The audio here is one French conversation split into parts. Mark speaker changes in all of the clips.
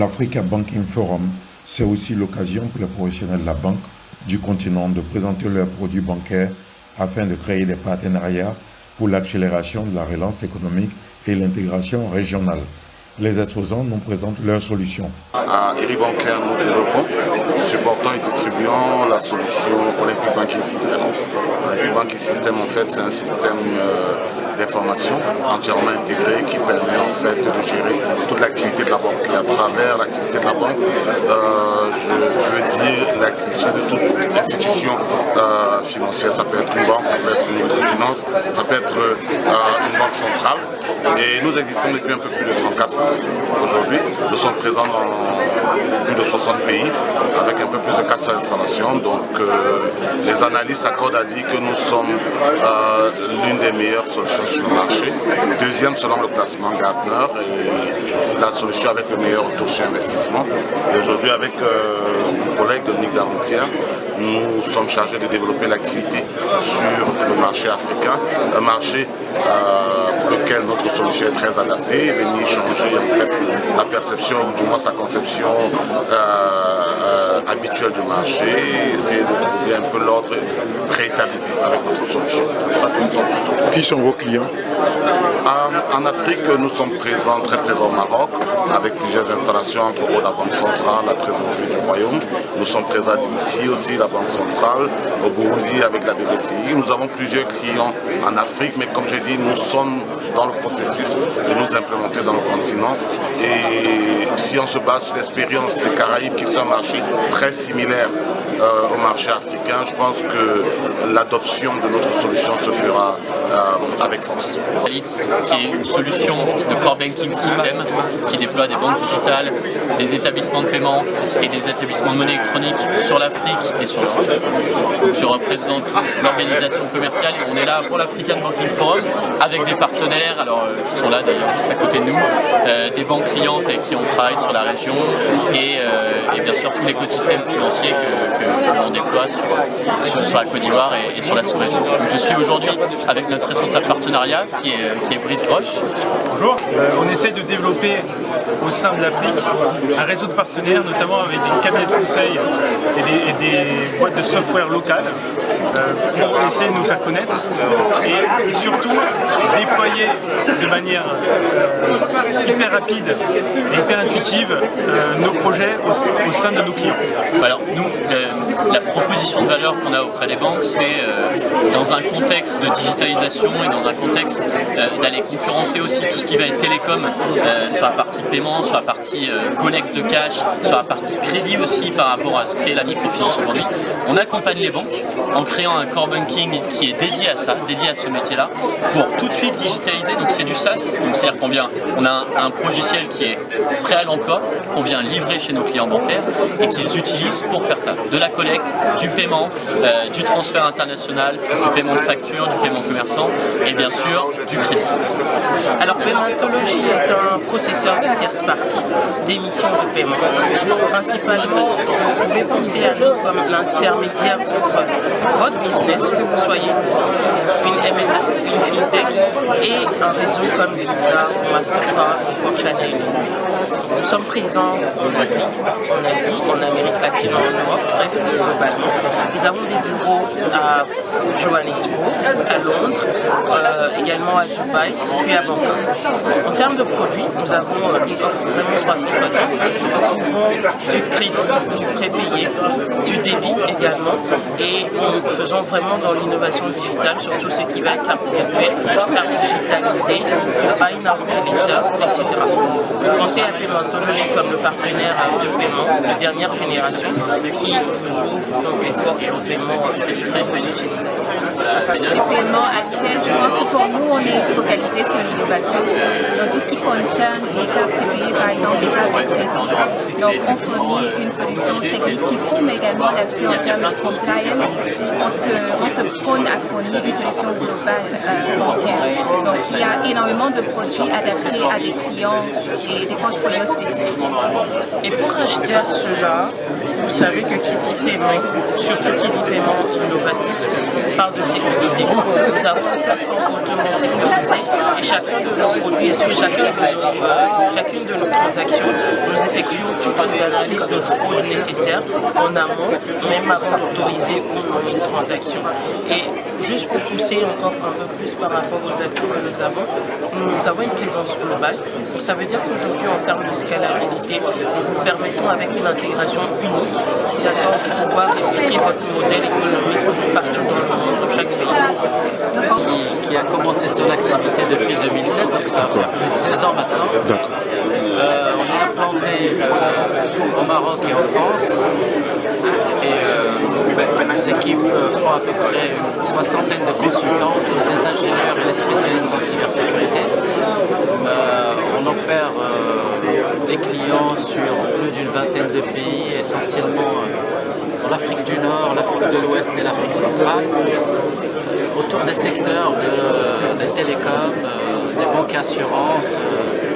Speaker 1: L'Africa Banking Forum, c'est aussi l'occasion pour les professionnels de la banque du continent de présenter leurs produits bancaires afin de créer des partenariats pour l'accélération de la relance économique et l'intégration régionale. Les exposants nous présentent leurs solutions.
Speaker 2: À Eribancaire, nous développons, supportant et distribuant la solution Olympic Banking System. Olympic Banking System, en fait, c'est un système d'information entièrement intégré qui permet en fait de gérer toute l'activité de la banque. Et à travers l'activité de la banque, je veux dire l'activité de toute institution financière. Ça peut être une banque, ça peut être une microfinance, ça peut être une banque centrale. Et nous existons depuis un peu plus de 34 ans. Aujourd'hui, nous sommes présents dans plus de 60 pays avec un peu plus de 400 installations. Donc les analystes s'accordent à dire que nous sommes l'une des meilleures solutions sur le marché. Deuxième selon le classement Gartner et la solution avec le meilleur retour sur investissement. Et aujourd'hui avec mon collègue Dominique Darontière, nous sommes chargés de développer l'activité sur le marché africain, un marché pour lequel notre solution est très adaptée, venir changer en fait la perception ou du moins sa conception habituelle du marché, essayer de trouver un peu l'ordre préétabli avec notre solution. C'est pour ça que nous sommes sur ce point.
Speaker 1: Qui sont vos clients?
Speaker 2: En Afrique, nous sommes présents, très présents au Maroc, avec plusieurs installations, entre autres la Banque centrale, la trésorerie du Royaume. Nous sommes présents à Djibouti aussi, la Banque centrale, au Burundi avec la BDCI. Nous avons plusieurs clients en Afrique, mais comme j'ai dit, nous sommes dans le processus de nous implémenter dans le continent. Et si on se base sur l'expérience des Caraïbes, qui sont un marché très similaire au marché africain, je pense que l'adoption de notre solution se fera avec force.
Speaker 3: Elite, qui est une solution de core banking system qui déploie des banques digitales, des établissements de paiement et des établissements de monnaie électronique sur l'Afrique et sur l'Europe. Je représente l'organisation commerciale et on est là pour l'African Banking Forum avec des partenaires, alors qui sont là d'ailleurs juste à côté de nous, des banques clientes avec qui on travaille sur la région et bien sûr tout l'écosystème financier que l'on déploie sur la Côte d'Ivoire et sur la sous-région. Je suis aujourd'hui avec notre responsable partenariat qui est Brice Grosch.
Speaker 4: Bonjour, on essaie de développer au sein de l'Afrique un réseau de partenaires, notamment avec des cabinets de conseil et des boîtes de software locales pour essayer de nous faire connaître et surtout déployer de manière hyper rapide et hyper intuitive nos projets au sein de nos clients.
Speaker 3: Alors nous, la proposition de valeur qu'on a auprès des banques, c'est dans un contexte de digitalisation et dans un contexte d'aller concurrencer aussi tout ce qui va être télécom sur la partie paiement, sur la partie collecte de cash, sur la partie crédit aussi par rapport à ce qu'est la microfinance aujourd'hui. On accompagne les banques en créant un core banking qui est dédié à ça, dédié à ce métier-là, pour tout de suite digitaliser. Donc c'est du SaaS, donc c'est-à-dire qu'on a un logiciel qui est prêt à l'emploi, qu'on vient livrer chez nos clients bancaires et qu'ils utilisent pour faire ça. De la collecte, du paiement, du transfert international, du paiement de facture, du paiement commerçant et bien sûr du crédit.
Speaker 5: Alors Paymentology est un processeur de tierce partie d'émission de paiement. Principalement, vous pouvez penser à nous comme l'intermédiaire entre votre business, que vous soyez une MNE, une fintech et un réseau comme Visa, Mastercard ou Channel. Nous sommes présents en Afrique, en Asie, en Amérique latine, en Europe, bref, globalement. Nous avons des bureaux à Johannesburg, à Londres, également à Dubaï, puis à Bangkok. En termes de produits, nous avons une offre vraiment 360. Nous couvrons du crédit, du prépayé, du débit également, et nous faisons vraiment dans l'innovation digitale sur tout ce qui va être carte virtuelle, carte digitalisée, du buy now pay later, etc. Pensez à Paymentology comme le partenaire de paiement de dernière génération qui vous ouvre donc les portes au paiement, c'est très positif.
Speaker 6: Les paiements actuels, je pense que pour nous, on est focalisé sur l'innovation. Donc tout ce qui concerne les cartes prépayées, par exemple, les cartes de crédit. Donc on fournit une solution technique qui font, mais également là-dessus en termes de compliance, on se prône à fournir une solution globale bancaire. Donc il y a énormément de produits adaptés à des clients et des portfolios spécifiques.
Speaker 5: Et pour ajouter à cela, nous savez que qui dit paiement, surtout qui dit paiement innovatif, parle de sécurité. Nous avons une plateforme hautement sécurisée et chacun de nos produits et sur chacune de nos transactions, nous effectuons toutes les analyses de fraude nécessaires en amont, même avant d'autoriser ou non une transaction. Et juste pour pousser encore un peu plus par rapport aux atouts que nous avons une présence globale. Donc ça veut dire qu'aujourd'hui, en termes de scalabilité, nous vous permettons avec une intégration unique, d'accord, de pouvoir répliquer votre modèle économique partout dans le monde, dans chaque pays.
Speaker 7: Qui a commencé son activité depuis 2007, donc ça fait plus de 16 ans maintenant. On est implanté au Maroc et en France. Et nos équipes font à peu près une soixantaine de consultants, tous des ingénieurs et des spécialistes en cybersécurité. On opère des clients sur plus d'une vingtaine de pays, essentiellement dans l'Afrique du Nord, l'Afrique de l'Ouest et l'Afrique centrale, autour des secteurs des télécoms, des banques et assurances,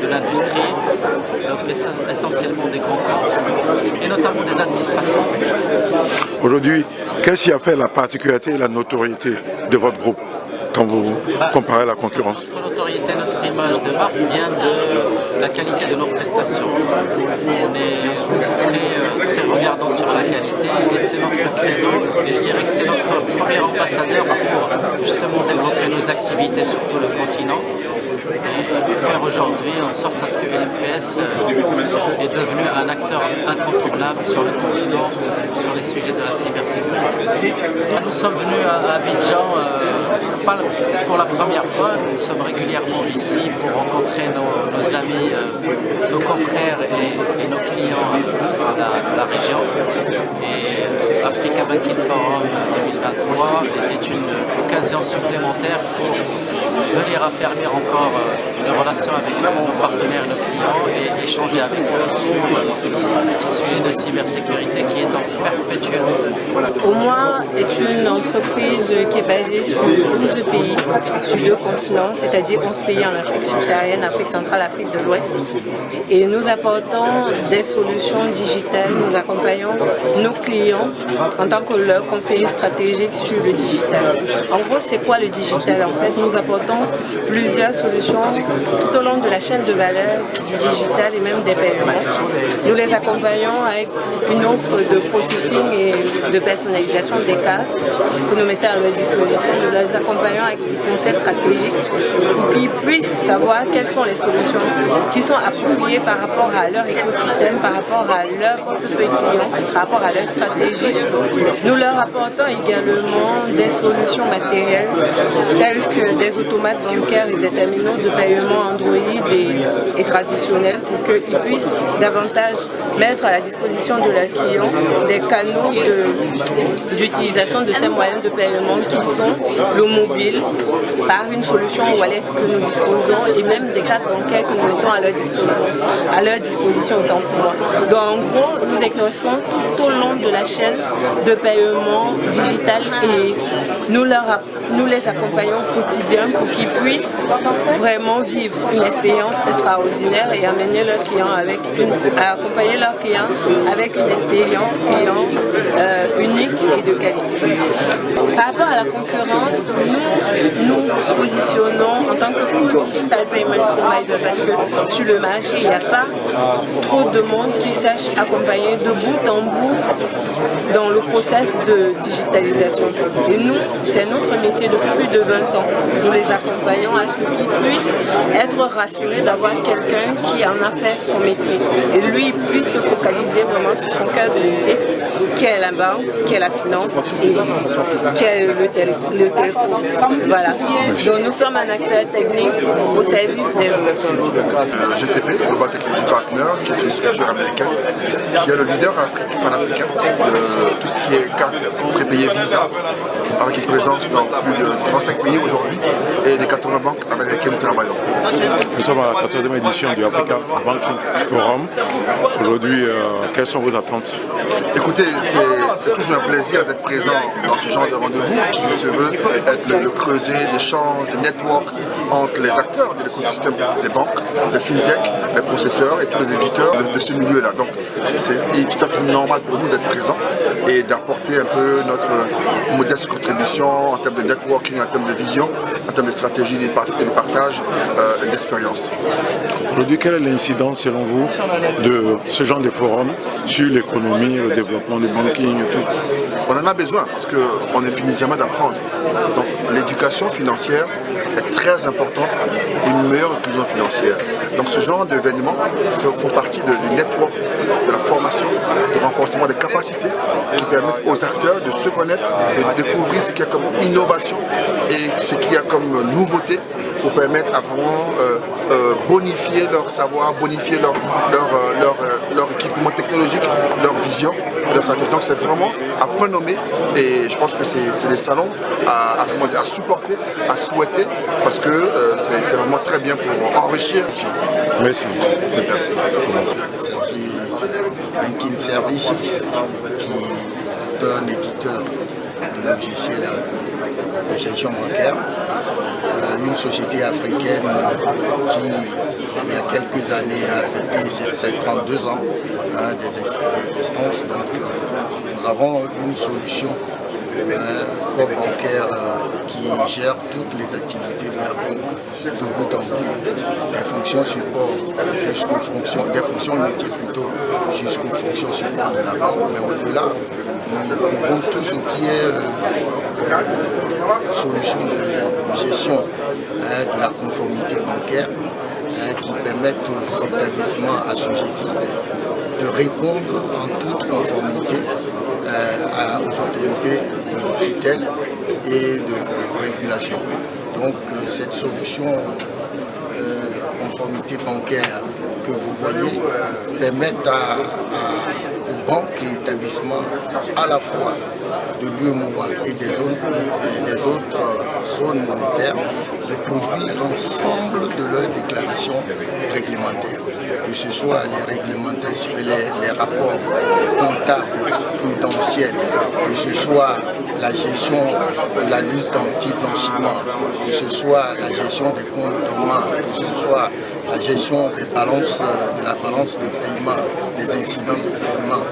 Speaker 7: de l'industrie, donc essentiellement des grands comptes et notamment des administrations.
Speaker 1: Aujourd'hui, qu'est-ce qui a fait la particularité et la notoriété de votre groupe quand vous comparez à la concurrence?
Speaker 7: Notre notoriété, notre image de marque vient de la qualité de nos prestations. On est très regardant sur la qualité et c'est notre credo et je dirais que c'est notre premier ambassadeur pour justement développer nos activités sur tout le continent et faire aujourd'hui en sorte à ce que LMPS est devenu un acteur incontournable sur le continent sur les sujets de la cybersécurité. Nous sommes venus à Abidjan pas pour la première fois, nous sommes régulièrement ici pour rencontrer nos amis, nos confrères et nos clients de la région. Et Africa Banking Forum 2023 est une occasion supplémentaire pour venir affermir encore nos relations avec nos partenaires et nos clients et échanger avec eux sur ce sujet de cybersécurité qui est en perpétuel mouvement.
Speaker 8: OMOA est une entreprise qui est basée sur 12 pays, sur 2 continents, c'est-à-dire 11 pays en Afrique subsaharienne, Afrique centrale, Afrique de l'Ouest. Et nous apportons des solutions digitales, nous accompagnons nos clients en tant que leur conseiller stratégique sur le digital. En gros, c'est quoi le digital? En fait, nous apportons plusieurs solutions tout au long de la chaîne de valeur du digital et même des paiements. Nous les accompagnons avec une offre de processing et de personnalisation des cartes que nous mettons à leur disposition. Nous les accompagnons avec des conseils stratégiques pour qu'ils puissent savoir quelles sont les solutions qui sont appropriées par rapport à leur écosystème, par rapport à leur portefeuille client, par rapport à leur stratégie. Nous leur apportons également des solutions matérielles telles que des automates bancaires et des terminaux de paiement Android et traditionnels pour qu'ils puissent davantage mettre à la disposition de leurs clients des canaux d'utilisation de ces moyens de paiement qui sont le mobile par une solution wallet que nous disposons et même des cartes bancaires que nous mettons à leur disposition autant pour moi. Donc en gros, nous exerçons tout au long de la chaîne de paiement digital et nous les accompagnons au quotidien pour qu'ils puissent vraiment vivre une expérience extraordinaire et amener leurs clients accompagner leurs clients avec une expérience client unique et de qualité. Par rapport à la concurrence, nous positionnons en tant que full digital payment provider parce que sur le marché, il n'y a pas trop de monde qui sache accompagner de bout en bout dans le process de digitalisation. Et nous, c'est notre métier depuis plus de 20 ans. Nous les accompagnons à ce qu'ils puissent être rassurés d'avoir quelqu'un qui en a fait son métier. Et lui, il puisse se focaliser vraiment sur son cœur de métier, qui est la banque, qui est la finance et qui est le telco. Voilà. Donc nous sommes un acteur technique au service des autres.
Speaker 9: GTP, Global Technology Partner, qui est une structure américaine, qui est le leader panafricain de tout ce qui est carte prépayée Visa, avec une présence dans plus de 35 pays aujourd'hui et des 80 banques avec lesquelles nous travaillons.
Speaker 1: Nous sommes à la 4e édition du Africa Banking Forum. Aujourd'hui, quelles sont vos attentes?
Speaker 9: Écoutez, c'est toujours un plaisir d'être présent dans ce genre de rendez-vous qui se veut être le creuset d'échanges, de network entre les acteurs de l'écosystème, les banques, les fintech, les processeurs et tous les éditeurs de ce milieu-là. Donc c'est tout à fait normal pour nous d'être présents et d'apporter un peu notre modeste contribution en termes de networking, en termes de vision, en termes de stratégie et de partage d'expérience.
Speaker 1: Aujourd'hui, quelle est l'incidence selon vous de ce genre de forum sur l'économie, le développement du banking et tout?
Speaker 9: On en a besoin parce qu'on ne finit jamais d'apprendre. Donc l'éducation financière est très importante pour une meilleure inclusion financière. Donc ce genre d'événements font partie du network, de la formation, du renforcement des capacités qui permettent aux acteurs de se connaître, de découvrir ce qu'il y a comme innovation et ce qu'il y a comme nouveauté pour permettre à vraiment bonifier leur savoir, bonifier leur équipement technologique, leur vision, leur stratégie. Donc c'est vraiment à point nommé et je pense que c'est des salons à supporter, à souhaiter parce que c'est vraiment très bien pour enrichir.
Speaker 1: Merci.
Speaker 9: Merci.
Speaker 10: Sergi Banking Services qui est un éditeur de logiciels de gestion bancaire, une société africaine qui, il y a quelques années, a fêté ses 32 ans d'existence. Donc, nous avons une solution propre bancaire qui gère toutes les activités de la banque de bout en bout, des fonctions support jusqu'aux fonctions, des fonctions métiers plutôt jusqu'aux fonctions support de la banque. Mais au-delà, nous couvrons tout ce qui est solution de gestion de la conformité bancaire qui permettent aux établissements assujettis de répondre en toute conformité aux autorités de tutelle et de régulation. Donc cette solution conformité bancaire que vous voyez permet aux banques et établissements à la fois de l'UEMOA et des autres zones monétaires de produire l'ensemble de leurs déclarations réglementaires, que ce soit les réglementations, les rapports comptables, prudentiels, que ce soit la gestion de la lutte anti-blanchiment, que ce soit la gestion des comptes dormants, que ce soit la gestion des balances, de la balance de paiement, des incidents de paiement,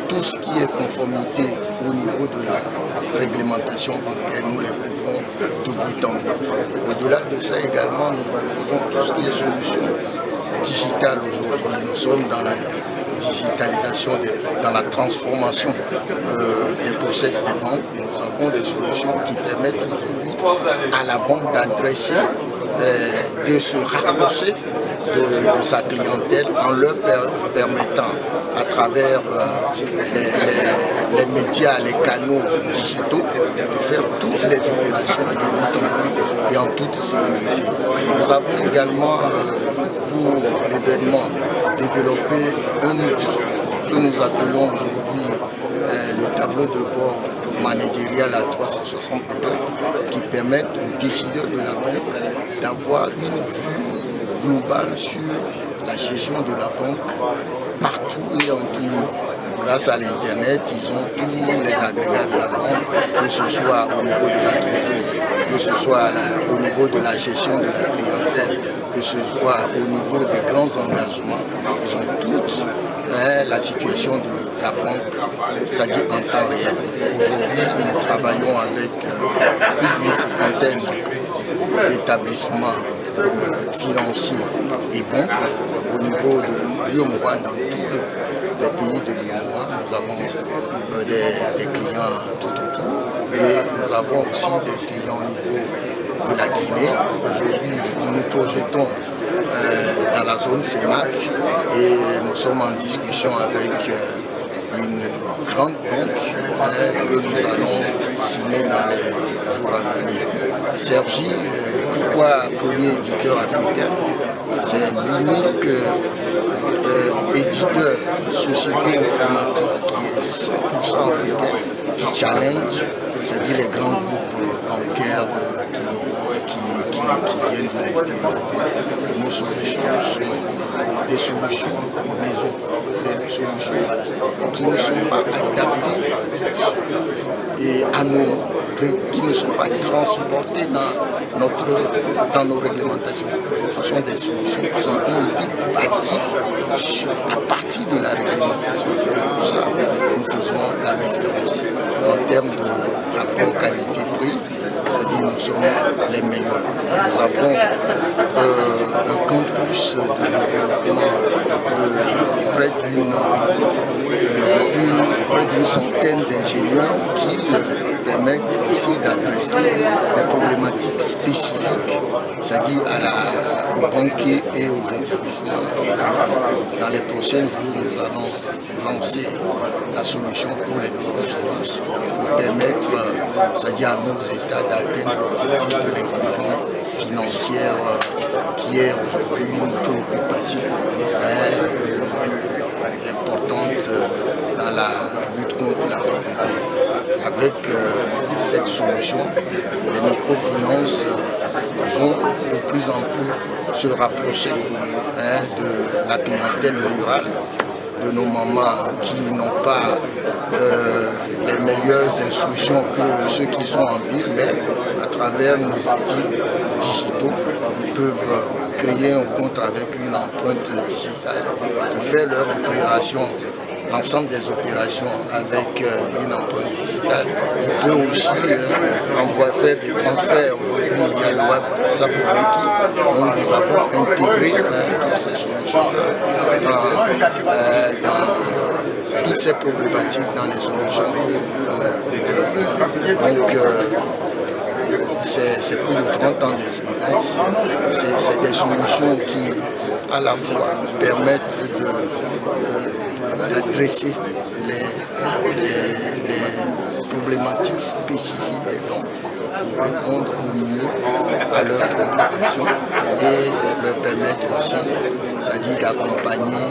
Speaker 10: tout ce qui est conformité au niveau de la réglementation bancaire, nous les couvrons de bout en bout. Au-delà de ça également, nous proposons tout ce qui est solution digitale aujourd'hui. Nous sommes dans la digitalisation, dans la transformation des process des banques. Nous avons des solutions qui permettent aujourd'hui à la banque d'adresser, de se rapprocher de sa clientèle en leur permettant à travers les médias, les canaux digitaux, de faire toutes les opérations de bout en bout et en toute sécurité. Nous avons également, pour l'événement, développé un outil que nous appelons aujourd'hui le tableau de bord managérial à 360 degrés qui permet aux décideurs de la banque d'avoir une vue globale sur la gestion de la banque partout et en tout lieu. Grâce à l'Internet, ils ont tous les agrégats de la banque, que ce soit au niveau de la trésorerie, que ce soit au niveau de la gestion de la clientèle, que ce soit au niveau des grands engagements. Ils ont toute la situation de la banque, c'est-à-dire en temps réel. Aujourd'hui, nous travaillons avec plus d'une cinquantaine d'établissements financiers et banques au niveau de l'UEMOA dans tous les pays de l'UEMOA. Nous avons des clients tout autour et nous avons aussi des clients au niveau de la Guinée. Aujourd'hui, nous nous projetons dans la zone CEMAC et nous sommes en discussion avec une grande banque que nous allons signer dans les jours à venir. Sergi, pourquoi premier éditeur africain? C'est l'unique éditeur société informatique qui est 100% africain, qui challenge, c'est-à-dire les grands groupes bancaires qui viennent de l'extérieur. Nos solutions sont des solutions maison, des solutions qui ne sont pas adaptées à nos qui ne sont pas transportées dans nos réglementations. Ce sont des solutions qui ont été bâties à partir de la réglementation. Et pour ça, nous faisons la différence en termes de rapport qualité-prix. C'est-à-dire nous sommes les meilleurs. Nous avons un campus de développement de près d'une centaine d'ingénieurs qui permettent aussi d'adresser des problématiques spécifiques, c'est-à-dire aux banquiers et aux établissements de crédit. Dans les prochains jours, nous allons lancer la solution pour les microfinances pour permettre, c'est-à-dire à nos États d'atteindre l'objectif de l'inclusion financière qui est aujourd'hui une préoccupation importante dans la lutte contre la pauvreté. Avec cette solution, les microfinances vont de plus en plus se rapprocher de la clientèle rurale, de nos mamans qui n'ont pas les meilleures instructions que ceux qui sont en ville, mais à travers nos outils digitaux, ils peuvent créer un compte avec une empreinte digitale, pour faire leur opération, l'ensemble des opérations avec une empreinte digitale. Ils peuvent aussi faire des transferts. Aujourd'hui, il y a le web Saboubenki, où nous avons intégré toutes ces solutions-là dans toutes ces problématiques dans les solutions de développement. Donc, c'est plus de 30 ans d'expérience. C'est des solutions qui, à la fois, permettent d'adresser les problématiques spécifiques des banques pour répondre au mieux à leurs préoccupations et leur permettre aussi, c'est-à-dire d'accompagner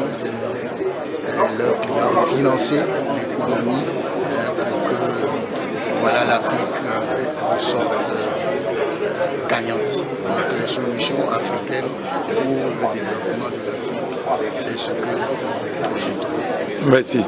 Speaker 10: leurs clients, de financer l'économie pour que l'Afrique sorte gagnante. Donc les solutions africaines pour le développement de l'Afrique, c'est ce que nous projetons.
Speaker 1: Merci.